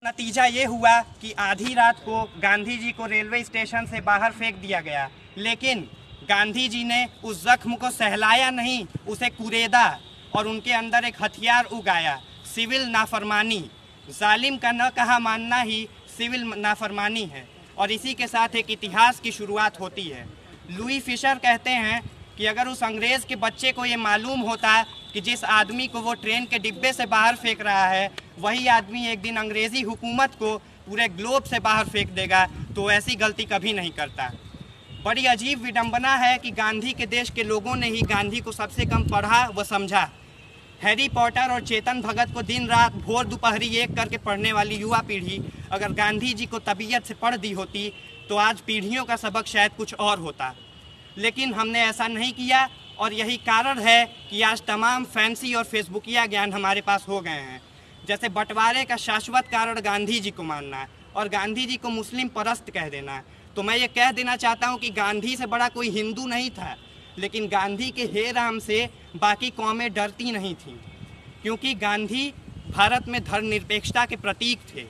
नतीजा ये हुआ कि आधी रात को गांधी जी को रेलवे स्टेशन से बाहर फेंक दिया गया, लेकिन गांधी जी ने उस जख्म को सहलाया नहीं, उसे कुरेदा और उनके अंदर एक हथियार उगाया, सिविल नाफरमानी। जालिम का न कहा मानना ही सिविल नाफरमानी है और इसी के साथ एक इतिहास की शुरुआत होती है। लुई फिशर कहते हैं कि अगर उस अंग्रेज़ के बच्चे को ये मालूम होता कि जिस आदमी को वो ट्रेन के डिब्बे से बाहर फेंक रहा है वही आदमी एक दिन अंग्रेज़ी हुकूमत को पूरे ग्लोब से बाहर फेंक देगा, तो ऐसी गलती कभी नहीं करता। बड़ी अजीब विडंबना है कि गांधी के देश के लोगों ने ही गांधी को सबसे कम पढ़ा व समझा। हैरी पॉटर और चेतन भगत को दिन रात भोर दोपहरी एक करके पढ़ने वाली युवा पीढ़ी अगर गांधी जी को तबीयत से पढ़ दी होती तो आज पीढ़ियों का सबक शायद कुछ और होता, लेकिन हमने ऐसा नहीं किया और यही कारण है कि आज तमाम फैंसी और फेसबुकिया ज्ञान हमारे पास हो गए हैं। जैसे बंटवारे का शाश्वत कारण गांधी जी को मानना और गांधी जी को मुस्लिम परस्त कह देना। तो मैं ये कह देना चाहता हूँ कि गांधी से बड़ा कोई हिंदू नहीं था, लेकिन गांधी के हे राम से बाकी कौमें डरती नहीं थीं, क्योंकि गांधी भारत में धर्मनिरपेक्षता के प्रतीक थे।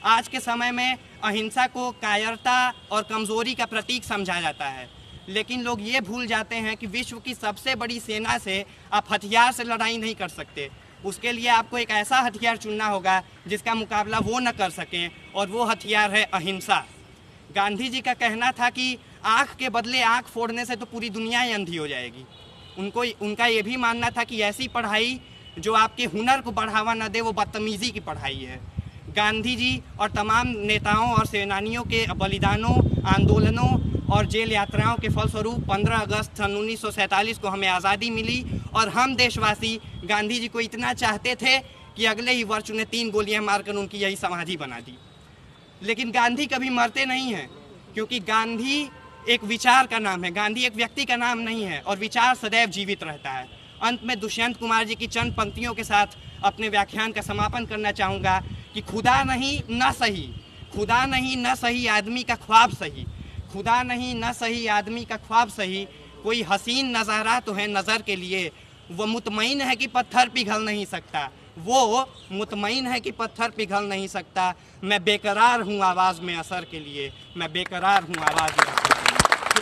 आज के समय में अहिंसा को कायरता और कमज़ोरी का प्रतीक समझा जाता है, लेकिन लोग ये भूल जाते हैं कि विश्व की सबसे बड़ी सेना से आप हथियार से लड़ाई नहीं कर सकते। उसके लिए आपको एक ऐसा हथियार चुनना होगा जिसका मुकाबला वो न कर सकें, और वो हथियार है अहिंसा। गांधी जी का कहना था कि आँख के बदले आँख फोड़ने से तो पूरी दुनिया ही अंधी हो जाएगी। उनका ये भी मानना था कि ऐसी पढ़ाई जो आपके हुनर को बढ़ावा न दे वो बदतमीज़ी की पढ़ाई है। गांधी जी और तमाम नेताओं और सेनानियों के बलिदानों, आंदोलनों और जेल यात्राओं के फलस्वरूप 15 अगस्त सन 1947 को हमें आज़ादी मिली और हम देशवासी गांधी जी को इतना चाहते थे कि अगले ही वर्ष उन्हें 3 गोलियां मारकर उनकी यही समाधि बना दी। लेकिन गांधी कभी मरते नहीं हैं, क्योंकि गांधी एक विचार का नाम है, गांधी एक व्यक्ति का नाम नहीं है, और विचार सदैव जीवित रहता है। अंत में दुष्यंत कुमार जी की चंद पंक्तियों के साथ अपने व्याख्यान का समापन करना चाहूँगा कि खुदा नहीं न सही, खुदा नहीं न सही आदमी का ख्वाब सही, खुदा नहीं न सही आदमी का ख्वाब सही, कोई हसीन नज़ारा तो है नज़र के लिए, वो मुतमईन है कि पत्थर पिघल नहीं सकता, वो मुतमईन है कि पत्थर पिघल नहीं सकता, मैं बेकरार हूँ आवाज़ में असर के लिए, मैं बेकरार हूँ आवाज़ में।